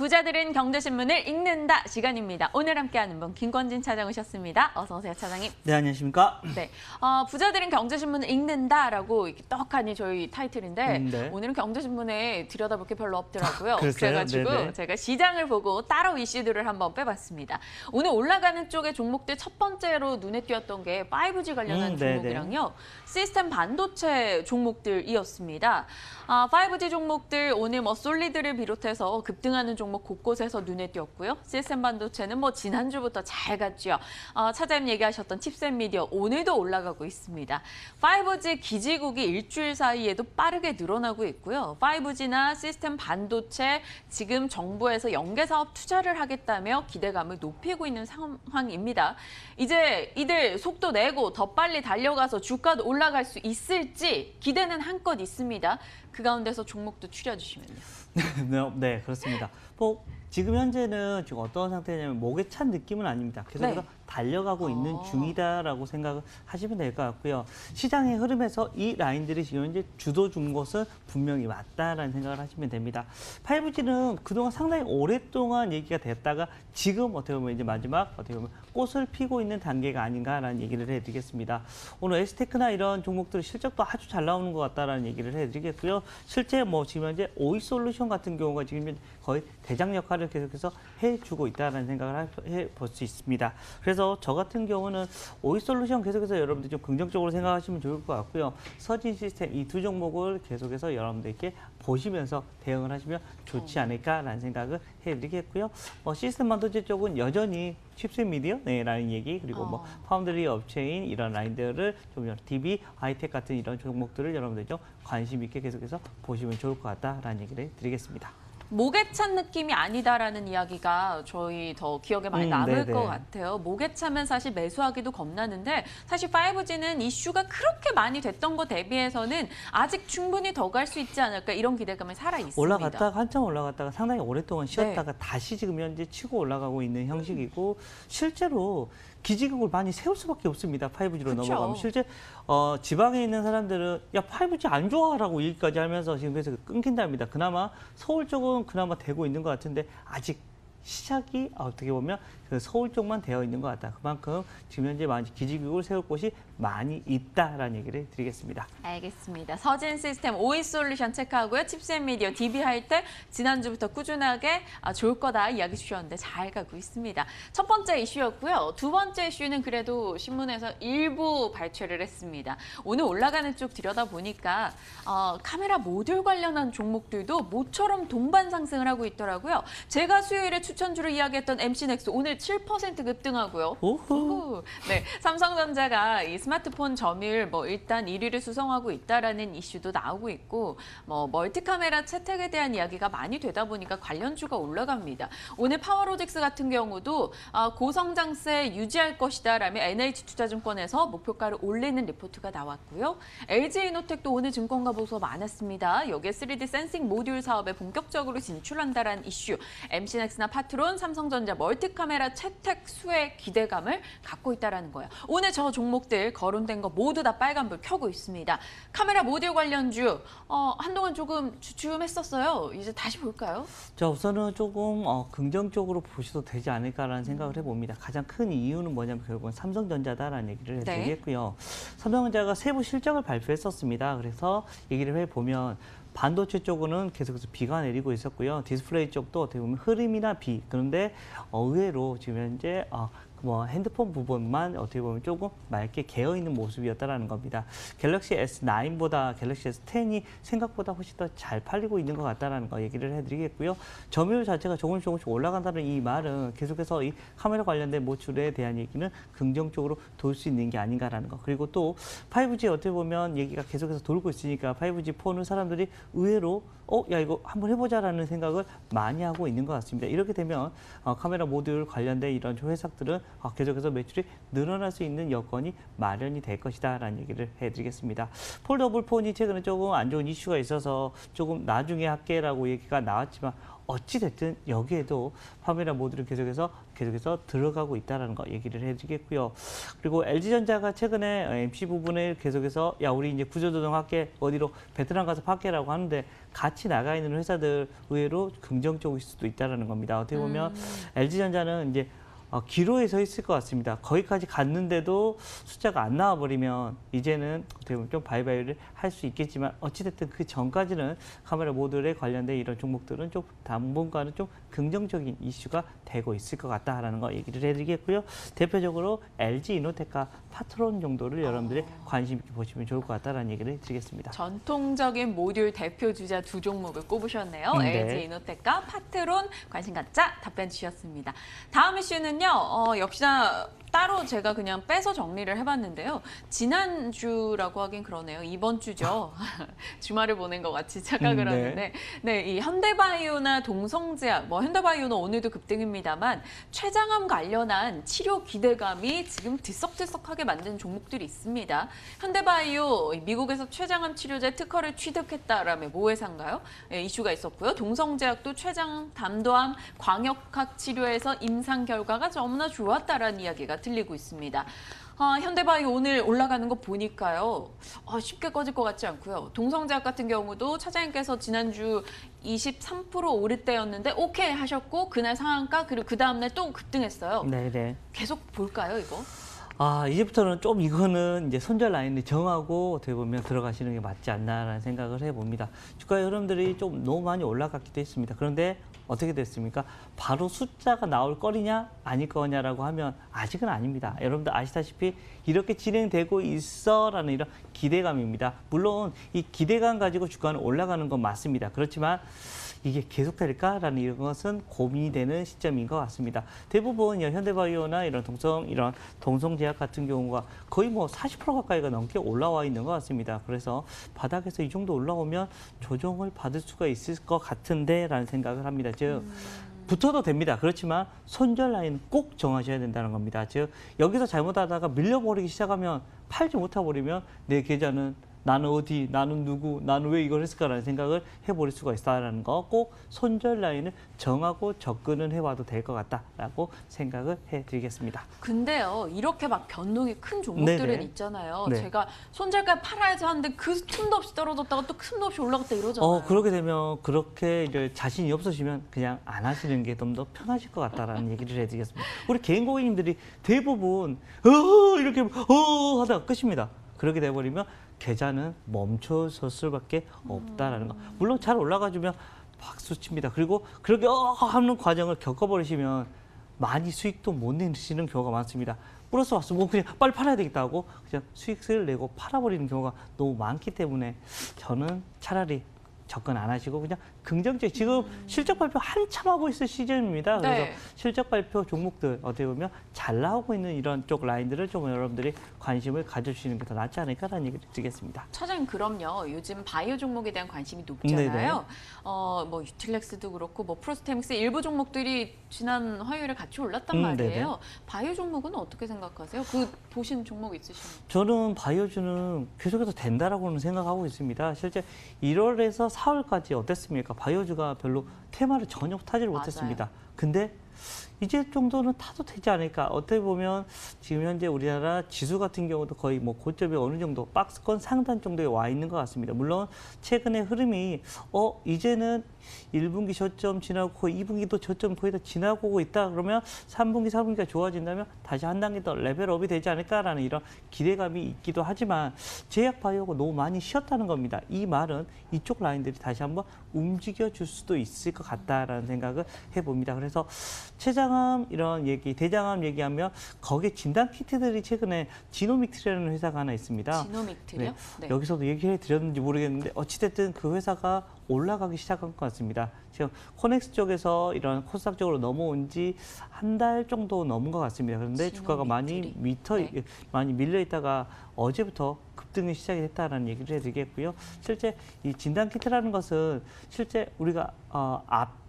부자들은 경제신문을 읽는다 시간입니다. 오늘 함께하는 분 김권진 차장 오셨습니다. 어서 오세요, 차장님. 네, 안녕하십니까? 네, 부자들은 경제신문을 읽는다라고 이렇게 떡하니 저희 타이틀인데 네. 오늘은 경제신문에 들여다볼 게 별로 없더라고요. 그랬어요? 그래가지고 네네. 제가 시장을 보고 따로 이슈들을 한번 빼봤습니다. 오늘 올라가는 쪽의 종목들 첫 번째로 눈에 띄었던 게 5G 관련한 종목이랑요. 시스템 반도체 종목들이었습니다. 5G 종목들 오늘 솔리드를 비롯해서 급등하는 종목 곳곳에서 눈에 띄었고요. 시스템 반도체는 지난주부터 잘 갔죠. 차장님 얘기하셨던 칩셋 미디어 오늘도 올라가고 있습니다. 5G 기지국이 일주일 사이에도 빠르게 늘어나고 있고요. 5G나 시스템 반도체 지금 정부에서 연계 사업 투자를 하겠다며 기대감을 높이고 있는 상황입니다. 이제 이들 속도 내고 더 빨리 달려가서 주가도 올라갈 수 있을지 기대는 한껏 있습니다. 그 가운데서 종목도 추려주시면요. 네, 그렇습니다. 지금 현재는 지금 어떤 상태냐면 목에 찬 느낌은 아닙니다. 계속해서 달려가고 있는 중이다라고 생각을 하시면 될 것 같고요. 시장의 흐름에서 이 라인들이 지금 현재 주도 준 것은 분명히 맞다라는 생각을 하시면 됩니다. 5G는 그동안 상당히 오랫동안 얘기가 됐다가 지금 어떻게 보면 이제 마지막 어떻게 보면 꽃을 피고 있는 단계가 아닌가라는 얘기를 해드리겠습니다. 오늘 에스테크나 이런 종목들 실적도 아주 잘 나오는 것 같다라는 얘기를 해드리겠고요. 실제 지금 현재 오이솔루션 같은 경우가 지금 거의 대장 역할을 계속해서 해주고 있다는 생각을 해볼 수 있습니다. 그래서 저 같은 경우는 오이솔루션 계속해서 여러분들 좀 긍정적으로 생각하시면 좋을 것 같고요. 서진 시스템 이 두 종목을 계속해서 여러분들께 보시면서 대응을 하시면 좋지 않을까라는 생각을 해드리겠고요. 시스템 반도체 쪽은 여전히 칩셋 미디어라는 얘기 그리고 파운드리 업체인 이런 라인들을 좀 DB, 하이텍 같은 이런 종목들을 여러분들 좀 관심 있게 계속해서 보시면 좋을 것 같다라는 얘기를 드리겠습니다. 목에 찬 느낌이 아니다라는 이야기가 저희 더 기억에 많이 남을 것 같아요. 목에 차면 사실 매수하기도 겁나는데 사실 5G는 이슈가 그렇게 많이 됐던 거 대비해서는 아직 충분히 더 갈 수 있지 않을까 이런 기대감이 살아있습니다. 올라갔다가 한참 올라갔다가 상당히 오랫동안 쉬었다가 다시 지금 현재 치고 올라가고 있는 형식이고 실제로 기지국을 많이 세울 수밖에 없습니다. 5G로 넘어가면. 실제 지방에 있는 사람들은 야 5G 안 좋아라고 얘기까지 하면서 지금 그래서 끊긴답니다. 그나마 서울 쪽은 그나마 되고 있는 것 같은데 아직 시작이 어떻게 보면 그 서울 쪽만 되어 있는 것 같다. 그만큼 지금 현재 많이 기지국을 세울 곳이 많이 있다라는 얘기를 드리겠습니다. 알겠습니다. 서진 시스템 오이솔루션 체크하고요. 칩셋 미디어 DB 할 때 지난주부터 꾸준하게 좋을 거다 이야기 주셨는데 잘 가고 있습니다. 첫 번째 이슈였고요. 두 번째 이슈는 그래도 신문에서 일부 발췌를 했습니다. 오늘 올라가는 쪽 들여다보니까 카메라 모듈 관련한 종목들도 모처럼 동반 상승을 하고 있더라고요. 제가 수요일에 추천주로 이야기했던 MC넥스 오늘 7% 급등하고요. 오호. 네, 삼성전자가 이 스마트폰 점유율 일단 1위를 수성하고 있다라는 이슈도 나오고 있고 멀티카메라 채택에 대한 이야기가 많이 되다 보니까 관련주가 올라갑니다. 오늘 파워로직스 같은 경우도 고성장세 유지할 것이다라며 NH투자증권에서 목표가를 올리는 리포트가 나왔고요. LG이노텍도 오늘 증권가 보고서 많았습니다. 여기에 3D 센싱 모듈 사업에 본격적으로 진출한다라는 이슈. MC넥스나 파트론, 삼성전자 멀티카메라 채택 수혜 기대감을 갖고 있다는 거예요. 오늘 저 종목들 거론된 거 모두 다 빨간불 켜고 있습니다. 카메라 모듈 관련주 한동안 조금 주춤했었어요. 이제 다시 볼까요? 자, 우선은 조금 긍정적으로 보셔도 되지 않을까라는 생각을 해봅니다. 가장 큰 이유는 뭐냐면 결국은 삼성전자다라는 얘기를 해드리겠고요. 삼성전자가 세부 실적을 발표했었습니다. 그래서 얘기를 해보면 반도체 쪽은 계속해서 비가 내리고 있었고요. 디스플레이 쪽도 어떻게 보면 흐름이나 비. 그런데 의외로 지금 현재 핸드폰 부분만 어떻게 보면 조금 맑게 개어있는 모습이었다는 겁니다. 갤럭시 S9보다 갤럭시 S10이 생각보다 훨씬 더 잘 팔리고 있는 것 같다는 거 얘기를 해드리겠고요. 점유율 자체가 조금씩 올라간다는 이 말은 계속해서 이 카메라 관련된 모듈에 대한 얘기는 긍정적으로 돌 수 있는 게 아닌가라는 거. 그리고 또 5G 어떻게 보면 얘기가 계속해서 돌고 있으니까 5G 폰을 사람들이 의외로 야 이거 한번 해보자라는 생각을 많이 하고 있는 것 같습니다. 이렇게 되면 카메라 모듈 관련된 이런 회사들은 계속해서 매출이 늘어날 수 있는 여건이 마련이 될 것이다라는 얘기를 해드리겠습니다. 폴더블 폰이 최근에 조금 안 좋은 이슈가 있어서 조금 나중에 할게라고 얘기가 나왔지만 어찌됐든 여기에도 파메라 모듈이 계속해서 들어가고 있다는 거 얘기를 해드리겠고요. 그리고 LG전자가 최근에 MC 부분에 계속해서 야 우리 이제 구조조정할게 어디로 베트남 가서 팔게라고 하는데 같이 나가 있는 회사들 의외로 긍정적일 수도 있다는 겁니다. 어떻게 보면 LG전자는 이제 기로에 서 있을 것 같습니다. 거기까지 갔는데도 숫자가 안 나와버리면 이제는 어떻게 보면 좀 바이바이를 할 수 있겠지만 어찌됐든 그 전까지는 카메라 모듈에 관련된 이런 종목들은 좀 당분간은 좀 긍정적인 이슈가 되고 있을 것 같다라는 거 얘기를 해드리겠고요. 대표적으로 LG 이노텍과 파트론 정도를 여러분들이 관심 있게 보시면 좋을 것 같다라는 얘기를 드리겠습니다. 전통적인 모듈 대표 주자 두 종목을 꼽으셨네요. 네. LG 이노텍과 파트론 관심 갖자 답변 주셨습니다. 다음 이슈는요. 역시나 따로 제가 그냥 빼서 정리를 해봤는데요. 지난주라고 하긴 그러네요. 이번 주죠. 주말을 보낸 것 같이 착각을 하는데 네, 이 현대바이오나 동성제약, 현대바이오는 오늘도 급등입니다만 췌장암 관련한 치료 기대감이 지금 들썩들썩하게 만든 종목들이 있습니다. 현대바이오 미국에서 췌장암 치료제 특허를 취득했다라며 모 회사인가요? 네, 이슈가 있었고요. 동성제약도 췌장 담도암 광역학 치료에서 임상 결과가 너무나 좋았다라는 이야기가 들리고 있습니다. 현대바이오 오늘 올라가는 거 보니까요. 쉽게 꺼질 것 같지 않고요. 동성제약 같은 경우도 차장님께서 지난주 23% 오를 때였는데 오케이 하셨고 그날 상한가 그리고 그 다음날 또 급등했어요. 네네. 계속 볼까요 이거? 이제부터는 좀 이거는 이제 손절 라인을 정하고 어떻게 보면 들어가시는 게 맞지 않나라는 생각을 해봅니다. 주가의 흐름들이 좀 너무 많이 올라갔기도 했습니다. 그런데 어떻게 됐습니까? 바로 숫자가 나올 거리냐 아닐 거냐라고 하면 아직은 아닙니다. 여러분들 아시다시피 이렇게 진행되고 있어라는 이런 기대감입니다. 물론 이 기대감 가지고 주가는 올라가는 건 맞습니다. 그렇지만 이게 계속될까라는 이런 것은 고민이 되는 시점인 것 같습니다. 대부분 현대바이오나 이런 동성제약 같은 경우가 거의 40% 가까이가 넘게 올라와 있는 것 같습니다. 그래서 바닥에서 이 정도 올라오면 조정을 받을 수가 있을 것 같은데라는 생각을 합니다. 즉 붙어도 됩니다. 그렇지만 손절 라인 꼭 정하셔야 된다는 겁니다. 즉 여기서 잘못하다가 밀려버리기 시작하면 팔지 못해 버리면 내 계좌는 나는 어디, 나는 누구, 나는 왜 이걸 했을까라는 생각을 해버릴 수가 있다는 거 꼭 손절 라인을 정하고 접근을 해와도 될 것 같다라고 생각을 해드리겠습니다. 근데요, 이렇게 막 변동이 큰 종목들은 네네. 있잖아요. 네. 제가 손절가 팔아야지 하는데 그 틈도 없이 떨어졌다가 또 틈도 없이 올라갔다 이러잖아요. 그렇게 되면 그렇게 이제 자신이 없으시면 그냥 안 하시는 게 좀 더 편하실 것 같다라는 얘기를 해드리겠습니다. 우리 개인 고객님들이 대부분 이렇게 하다가 끝입니다. 그렇게 돼버리면 계좌는 멈춰설 수밖에 없다라는 거. 물론 잘 올라가주면 박수 칩니다. 그리고 그렇게 하는 과정을 겪어버리시면 많이 수익도 못 내시는 경우가 많습니다. 플러스 왔으면 그냥 빨리 팔아야 되겠다 하고 그냥 수익을 내고 팔아버리는 경우가 너무 많기 때문에 저는 차라리 접근 안 하시고 그냥 긍정적 지금 실적 발표 한참 하고 있을 시즌입니다. 그래서 네. 실적 발표 종목들 어떻게 보면 잘 나오고 있는 이런 쪽 라인들을 좀 여러분들이 관심을 가져주시는 게 더 낫지 않을까라는 얘기를 드리겠습니다. 차장님 그럼요. 요즘 바이오 종목에 대한 관심이 높잖아요. 유틸렉스도 그렇고 프로스테믹스 일부 종목들이 지난 화요일에 같이 올랐단 말이에요. 네네. 바이오 종목은 어떻게 생각하세요? 그 보신 종목 있으신가요? 저는 바이오주는 계속해서 된다라고는 생각하고 있습니다. 실제 1월에서 4월까지 어땠습니까? 바이오주가 별로 테마를 전혀 타지를 맞아요. 못했습니다. 근데 이제 정도는 타도 되지 않을까. 어떻게 보면 지금 현재 우리나라 지수 같은 경우도 거의 고점이 어느 정도 박스권 상단 정도에 와 있는 것 같습니다. 물론 최근의 흐름이 이제는 1분기 저점 지나고 거의 2분기도 저점 거의 다 지나고 오고 있다. 그러면 3분기, 4분기가 좋아진다면 다시 한 단계 더 레벨업이 되지 않을까라는 이런 기대감이 있기도 하지만 제약 바이오가 너무 많이 쉬었다는 겁니다. 이 말은 이쪽 라인들이 다시 한번 움직여줄 수도 있을 것 같다라는 생각을 해봅니다. 그래서 췌장암 이런 얘기, 대장암 얘기하면 거기에 진단 키트들이 최근에 지노믹트라는 회사가 하나 있습니다. 지노믹트요? 네. 여기서도 얘기해 드렸는지 모르겠는데 어찌됐든 그 회사가 올라가기 시작한 것 같습니다. 지금 코넥스 쪽에서 이런 코스닥 쪽으로 넘어온 지 한 달 정도 넘은 것 같습니다. 그런데 주가가 많이 많이 밀려 있다가 어제부터 급등이 시작이 됐다는 얘기를 해드리겠고요. 실제 이 진단 키트라는 것은 실제 우리가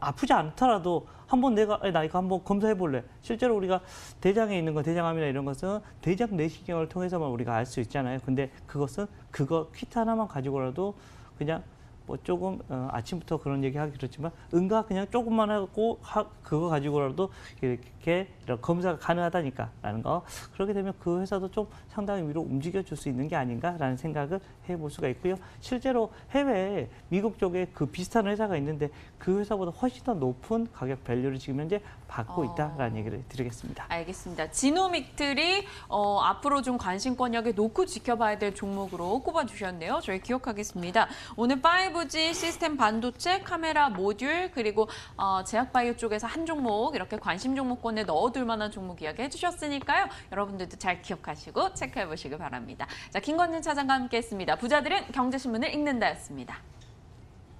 아프지 않더라도 한번 나 이거 한번 검사해 볼래. 실제로 우리가 대장에 있는 거, 대장암이나 이런 것은 대장 내시경을 통해서만 우리가 알 수 있잖아요. 근데 그것은 그거 키트 하나만 가지고라도 그냥 뭐 조금 아침부터 그런 얘기 하기 그렇지만 응가 그냥 조금만 하고 그거 가지고라도 이렇게 이런 검사가 가능하다니까라는 거. 그렇게 되면 그 회사도 좀 상당히 위로 움직여 줄 수 있는 게 아닌가라는 생각을 해볼 수가 있고요. 실제로 해외 미국 쪽에 그 비슷한 회사가 있는데 그 회사보다 훨씬 더 높은 가격 밸류를 지금 현재 받고 있다라는 얘기를 드리겠습니다. 알겠습니다. 지노믹틀이 앞으로 좀 관심권역에 놓고 지켜봐야 될 종목으로 꼽아주셨네요. 저희 기억하겠습니다. 오늘 5G 시스템 반도체, 카메라 모듈, 그리고 제약바이오 쪽에서 한 종목 이렇게 관심 종목권에 넣어둘 만한 종목 이야기 해주셨으니까요. 여러분들도 잘 기억하시고 체크해보시기 바랍니다. 자, 김건진 차장과 함께했습니다. 부자들은 경제신문을 읽는다였습니다.